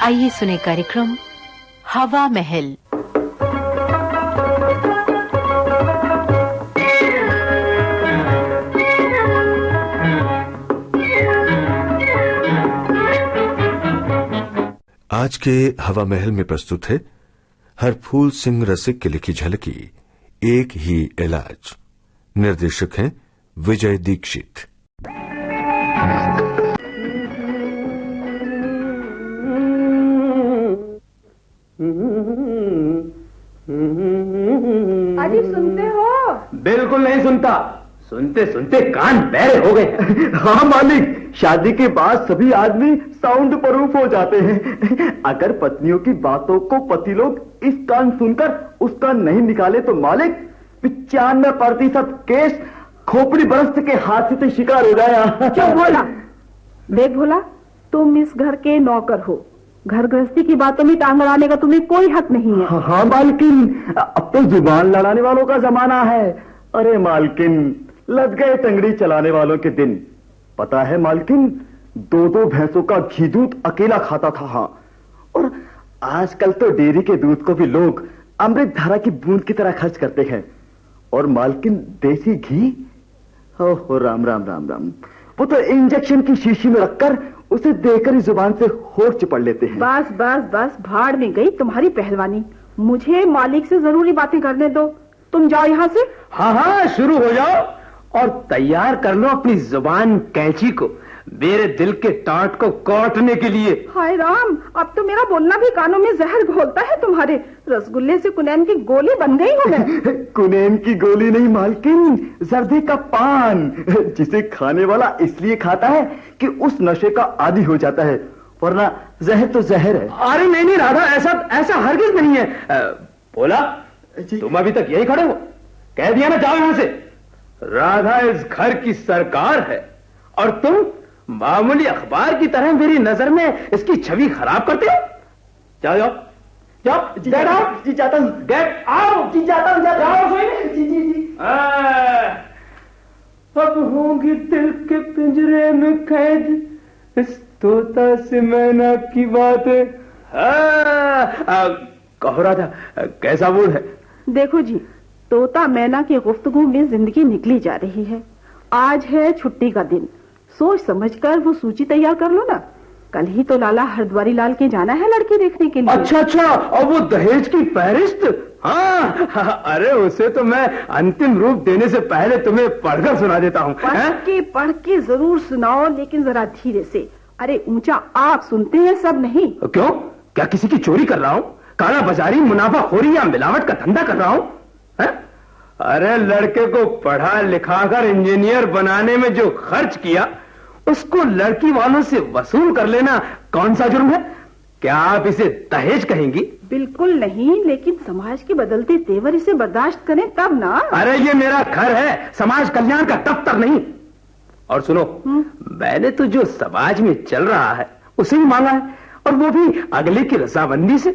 आइए सुने कार्यक्रम हवा महल। आज के हवा महल में प्रस्तुत है हरफूल सिंह रसिक की लिखी झलकी एक ही इलाज। निर्देशक हैं विजय दीक्षित। अजी सुनते हो? बिल्कुल नहीं सुनता। सुनते सुनते कान बहरे हो गए। हाँ मालिक, शादी के बाद सभी आदमी साउंड प्रूफ हो जाते हैं। अगर पत्नियों की बातों को पति लोग इस कान सुनकर उस कान नहीं निकाले तो मालिक 95% केस खोपड़ी बरस्त के हाथ से शिकार हो जाया। चुप भोला। देख भोला, तुम इस घर के नौकर हो। घर गृहस्थी की बातों में टांग अड़ाने का तुम्हें कोई हक नहीं है। हाँ मालकिन, अब तो जुबान लड़ाने वालों का जमाना है। अरे मालकिन, लग गए टंगड़ी चलाने वालों के दिन। पता है मालकिन, 2 भैंसों का घी दूध अकेला खाता था। हाँ, और आजकल तो डेयरी के दूध को भी लोग अमृत धारा की बूंद की तरह खर्च करते हैं। और मालकिन, देसी घी, ओहो राम राम राम राम, वो तो इंजेक्शन की शीशी में रखकर उसे देकर ही जुबान से होठ चिपड़ लेते हैं। बस बस बस, भाड़ में गई तुम्हारी पहलवानी। मुझे मालिक से जरूरी बातें करने दो। तुम जाओ यहाँ से। हाँ हाँ, शुरू हो जाओ और तैयार कर लो अपनी जुबान कैंची को मेरे दिल के टाट को काटने के लिए। हाय राम, अब तो मेरा बोलना भी कानों में जहर घोलता है। तुम्हारे रसगुल्ले से कुनैन की गोली बन गई हूँ मैं। कुनैन की गोली नहीं मालकिन, जर्दे का पान, जिसे खाने वाला इसलिए खाता है कि उस नशे का आदी हो जाता है, वरना जहर तो जहर है। अरे नहीं राधा, ऐसा हरगिज नहीं है। बोला, तुम अभी तक यही खड़े हो? कह दिया ना, जाओ यहां से। राधा इस घर की सरकार है और तुम मामूली अखबार की तरह मेरी नजर में इसकी छवि खराब करते हो। जाओ जाओ जाओ, जी जाता हूँ। Get out. जी जाता हूँ, जाओ जी जी जी। अब होंगी दिल के पिंजरे में कैद इस तोता से मैना की बातें। कहो राधा, कैसा मूड है? देखो जी, तोता मैना की गुफ्तगू में जिंदगी निकली जा रही है। आज है छुट्टी का दिन, सोच समझकर वो सूची तैयार कर लो ना। कल ही तो लाला हरद्वारी लाल के जाना है लड़की देखने के लिए। अच्छा, और वो दहेज की फहरिस्त? हाँ, अरे उसे तो मैं अंतिम रूप देने से पहले तुम्हें पढ़कर सुना देता हूँ। पढ़ के जरूर सुनाओ, लेकिन जरा धीरे से। अरे ऊंचा आप सुनते हैं, सब नहीं। क्यों? क्या किसी की चोरी कर रहा हूँ? काला बाजारी, मुनाफाखोरी या मिलावट का धंधा कर रहा हूँ? अरे लड़के को पढ़ा लिखाकर इंजीनियर बनाने में जो खर्च किया, उसको लड़की वालों से वसूल कर लेना कौन सा जुर्म है? क्या आप इसे दहेज कहेंगी? बिल्कुल नहीं, लेकिन समाज के बदलते तेवर इसे बर्दाश्त करें तब ना। अरे ये मेरा घर है, समाज कल्याण का दफ्तर नहीं। और सुनो, मैंने तो जो समाज में चल रहा है उसे ही मांगा है, और वो भी अगले की रजामंदी से।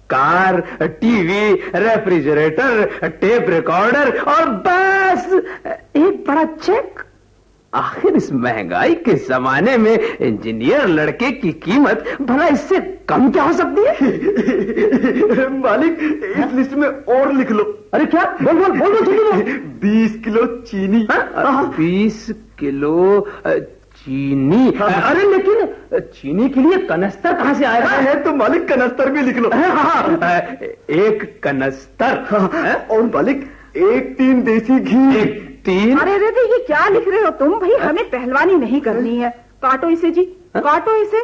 Car, TV, refrigerator, tape recorder और बस एक बड़ा चेक। आखिर इस महंगाई के जमाने में इंजीनियर लड़के की कीमत भला इससे कम क्या हो सकती है? मालिक, इस लिस्ट में और लिख लो। अरे क्या? बोल 20 किलो चीनी। 20 किलो चीनी? अरे लेकिन चीनी के लिए कनस्तर कहां से आएगा? है तो मालिक कनस्तर भी लिख लो। एक कनस्तर। और मालिक, 1 टीन देसी घी। 1 टीन? अरे ये क्या लिख रहे हो तुम? भाई हमें पहलवानी नहीं करनी है। काटो इसे जी, काटो इसे।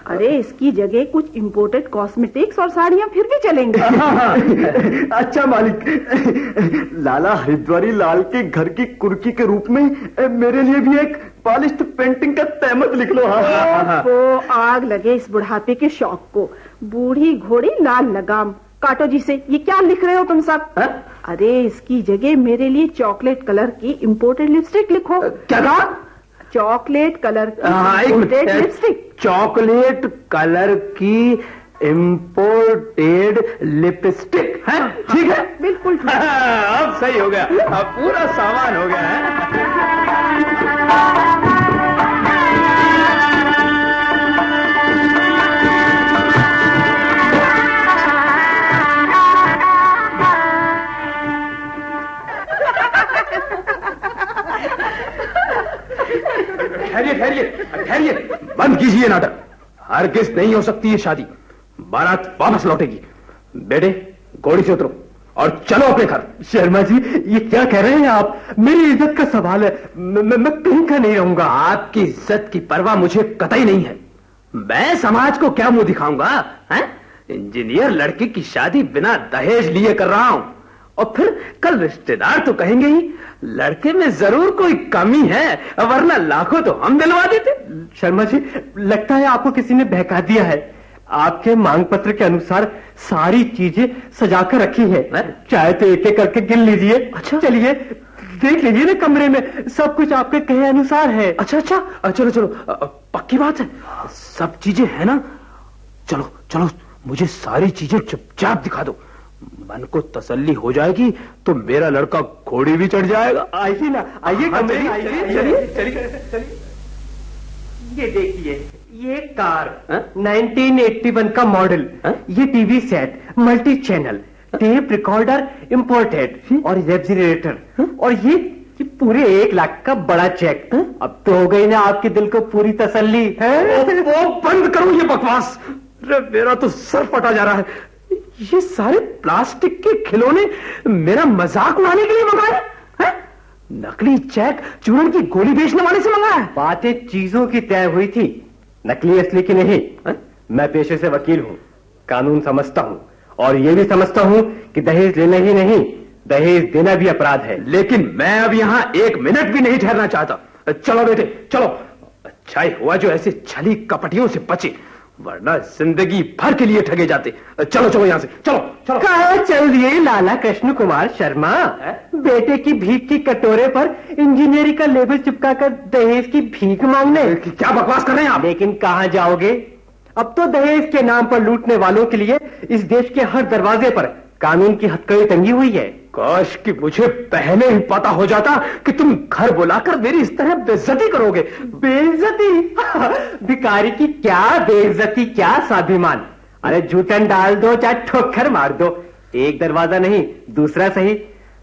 अरे इसकी जगह कुछ इंपोर्टेड कॉस्मेटिक्स और साड़ियां फिर भी चलेंगी। अच्छा मालिक, लाला हरिद्वारी लाल के घर की कुर्की के रूप में मेरे लिए भी एक पॉलिश्ड पेंटिंग का तहमत लिख लो। वो आग लगे इस बुढ़ापे के शौक को। बूढ़ी घोड़ी लाल लगाम। काटो जी से। ये क्या लिख रहे हो तुम सब? अरे इसकी जगह मेरे लिए चॉकलेट कलर की इंपोर्टेड लिपस्टिक लिखो। क्या कहा? चॉकलेट कलर की इंपोर्टेड लिपस्टिक। चॉकलेट कलर की इंपोर्टेड लिपस्टिक है? ठीक है, बिल्कुल। अब सही हो गया, अब पूरा सामान हो गया है। हरगिज नहीं हो सकती ये शादी। बारात वापस लौटेगी। बेटे, घोड़ी से उतरो और चलो अपने घर। शर्मा जी, ये क्या कह रहे हैं आप? मेरी इज्जत का सवाल है, मैं कहीं का नहीं रहूंगा। आपकी इज्जत की परवाह मुझे कतई नहीं है। मैं समाज को क्या मुंह दिखाऊंगा? हैं? इंजीनियर लड़के की शादी बिना दहेज लिए कर रहा हूं, और फिर कल रिश्तेदार तो कहेंगे ही लड़के में जरूर कोई कमी है, वरना लाखों तो हम दिलवा देते। शर्मा जी, लगता है आपको किसी ने बहका दिया है। आपके मांग पत्र के अनुसार सारी चीजें सजाकर रखी है। चाहे तो एक एक करके गिन लीजिए। अच्छा, चलिए देख लीजिए ना, कमरे में सब कुछ आपके कहे अनुसार है। अच्छा, चलो चलो, पक्की बात है, सब चीजें है ना? चलो चलो, मुझे सारी चीजें चुपचाप दिखा दो। मन को तसल्ली हो जाएगी तो मेरा लड़का घोड़ी भी चढ़ जाएगा। आइए ना, आइए कमरे में, आइए। चलिए। ये देखिए, ये कार 1981 का मॉडल, ये TV set, multi channel, tape recorder imported और रेफ्रिजरेटर, और ये पूरे 1 लाख का बड़ा चेक। अब तो हो गई ना आपके दिल को पूरी तसल्ली है? वो बंद करो ये बकवास। मेरा तो सर फटा जा रहा है। ये सारे प्लास्टिक के खिलौने मेरा मजाक उड़ाने के लिए मंगाए हैं? नकली चेक चूरन की गोली बेचने वाले से मंगाया है। बातें चीजों की तय हुई थी, नकली असली की नहीं। मैं पेशे से वकील हूं, कानून समझता हूं, और ये भी समझता हूं कि दहेज लेना ही नहीं, दहेज देना भी अपराध है। लेकिन मैं अब यहाँ 1 मिनट भी नहीं ठहरना चाहता। चलो बेटे, चलो। अच्छा ही हुआ जो ऐसे छली कपटियों से बचे, वरना जिंदगी भर के लिए ठगे जाते। चलो चलो यहाँ से, चलो चलो। कहाँ चल दिए लाला कृष्ण कुमार शर्मा? बेटे की भीख की कटोरे पर इंजीनियरिंग का लेबल चिपकाकर दहेज की भीख मांगने? क्या बकवास कर रहे हैं आप? लेकिन कहाँ जाओगे? अब तो दहेज के नाम पर लूटने वालों के लिए इस देश के हर दरवाजे पर कानून की हथकड़ी टंगी हुई है। काश कि मुझे पहले ही पता हो जाता कि तुम घर बुलाकर मेरी इस तरह बेइज्जती करोगे। बेइज्जती? भिखारी की क्या बेइज्जती, क्या स्वाभिमान। अरे जूठन डाल दो चाहे ठोकर मार दो, एक दरवाजा नहीं दूसरा सही।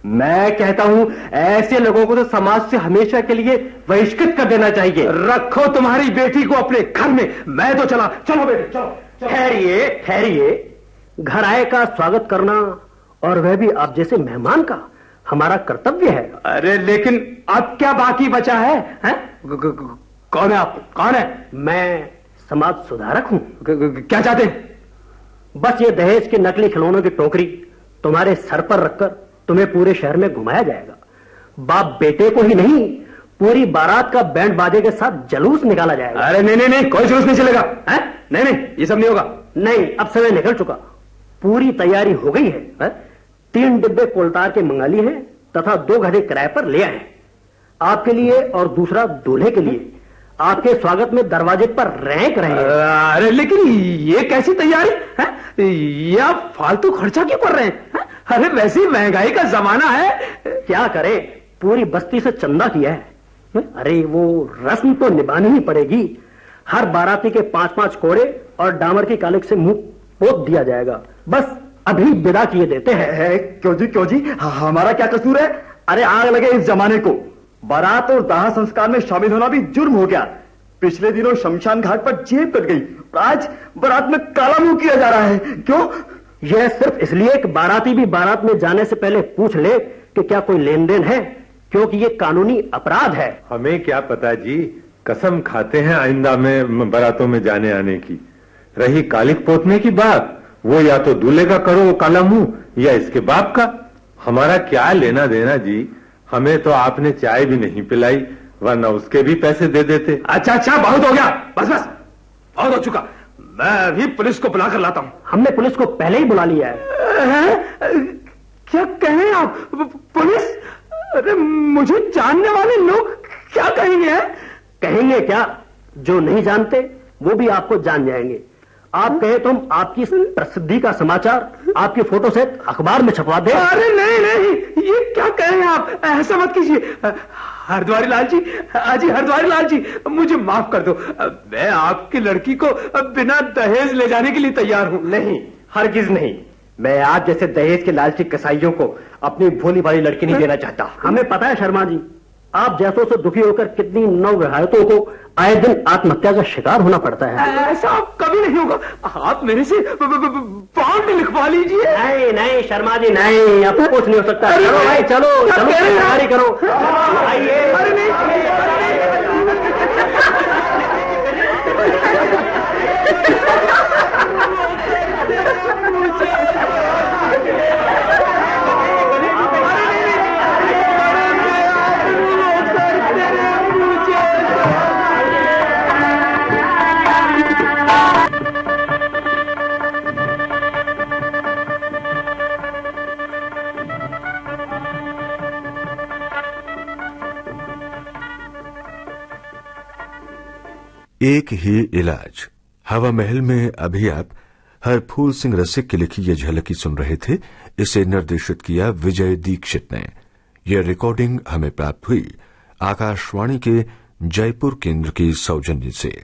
मैं कहता हूं ऐसे लोगों को तो समाज से हमेशा के लिए बहिष्कृत कर देना चाहिए। रखो तुम्हारी बेटी को अपने घर में, मैं तो चला। चलो बेटे, चलो। ठहरिए ठहरिए, घर आए का स्वागत करना, और वह भी आप जैसे मेहमान का, हमारा कर्तव्य है। अरे लेकिन अब क्या बाकी बचा है? कौन है आप? कौन है? मैं समाज सुधारक हूं। क्या चाहते हैं? बस ये दहेज के नकली खिलौनों की टोकरी तुम्हारे सर पर रखकर तुम्हें पूरे शहर में घुमाया जाएगा। बाप बेटे को ही नहीं, पूरी बारात का बैंड बाजे के साथ जलूस निकाला जाएगा। अरे नहीं, कोई जलूस नहीं चलेगा। नहीं, ये सब नहीं होगा। नहीं, अब समय निकल चुका, पूरी तैयारी हो गई है। 3 डिब्बे कोलतार के मंगा लिए हैं तथा 2 गधे किराए पर ले आए, आपके लिए और दूसरा दूल्हे के लिए। आपके स्वागत में दरवाजे पर रैंक रहे हैं। अरे लेकिन ये कैसी तैयारी है? ये आप फालतू खर्चा क्यों कर रहे हैं? अरे वैसी महंगाई का जमाना है, क्या करें, पूरी बस्ती से चंदा किया है। अरे वो रस्म तो निभानी ही पड़ेगी। हर बाराती के 5-5 कोड़े और डामर की कालिक से मुंह पोत दिया जाएगा। बस अभी विदा किए देते हैं। क्यों जी, हमारा क्या कसूर है? अरे आग लगे इस जमाने को, बारात और दाह संस्कार में शामिल होना भी जुर्म हो गया। पिछले दिनों शमशान घाट पर जेब कट गई, आज बारात में काला मुंह किया जा रहा है। क्यों? यह सिर्फ इसलिए कि बाराती भी बारात में जाने से पहले पूछ ले कि क्या कोई लेन देन है, क्योंकि यह कानूनी अपराध है। हमें क्या पता जी, कसम खाते हैं आइंदा में बारातों में जाने आने की। रही कालिक पोतने की बात, वो या तो दूल्हे का करो काला मुंह या इसके बाप का। हमारा क्या लेना देना जी, हमें तो आपने चाय भी नहीं पिलाई, वरना उसके भी पैसे दे देते। अच्छा, बहुत हो गया, बस बहुत हो चुका। मैं अभी पुलिस को बुलाकर लाता हूं। हमने पुलिस को पहले ही बुला लिया है। क्या कहें आप? पुलिस? अरे मुझे जानने वाले लोग क्या कहेंगे? कहेंगे क्या, जो नहीं जानते वो भी आपको जान जाएंगे। आप कहे तो हम आपकी प्रसिद्धि का समाचार आपकी फोटो से अखबार में छपवा दें। अरे नहीं, ये क्या कहें आप? ऐसा मत कीजिए। हरद्वारी लाल जी, हरद्वारी लाल जी, मुझे माफ कर दो। मैं आपकी लड़की को बिना दहेज ले जाने के लिए तैयार हूं। नहीं, हरगिज नहीं। मैं आप जैसे दहेज के लालची कसाईयों को अपनी भोली भाली लड़की नहीं देना चाहता। हमें पता है शर्मा जी, आप जैसों से दुखी होकर कितनी नवविवाहितों को आए दिन आत्महत्या का शिकार होना पड़ता है। ऐसा कभी नहीं होगा। आप मेरे से बॉन्ड लिखवा लीजिए। नहीं नहीं शर्मा जी नहीं, अब कुछ नहीं हो सकता। चलो भाई चलो चलो तैयारी करो। आइए। एक ही इलाज हवा महल में अभी आप हरफूल सिंह रसिक की लिखी यह झलकी सुन रहे थे। इसे निर्देशित किया विजय दीक्षित ने। यह रिकॉर्डिंग हमें प्राप्त हुई आकाशवाणी के जयपुर केंद्र की सौजन्य से।